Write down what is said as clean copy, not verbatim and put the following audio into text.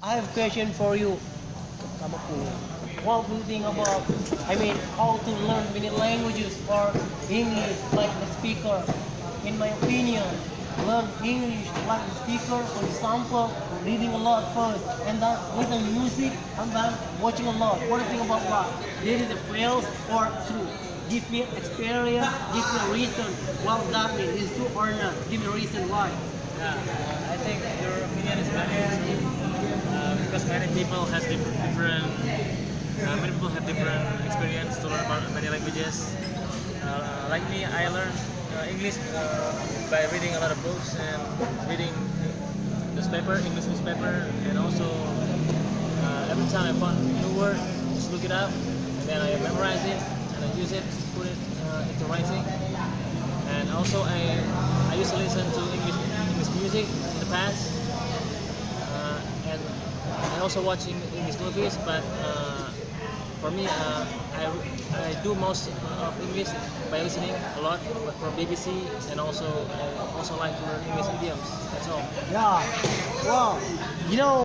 I have question for you. Kamaku. What do you think about, how to learn many languages or English like the speaker? In my opinion, learn English like the speaker, for example, reading a lot first, and then listen music, and then watching a lot. What do you think about that? This is a fail or true? Give me experience, give me a reason. What that means, is true or not? Give me a reason why. Yeah, I think your opinion is very true because many people have different experience to learn about many languages. Like me, I learned English by reading a lot of books and reading English newspaper, and also every time I found a new word, just look it up, and then I memorize it and I use it to put it into writing. And also I used to listen to English music in the past, and I also watch English movies. But for me, I do most of English by listening a lot from BBC, and also I also like to learn English idioms. That's all. Yeah. Wow. You know.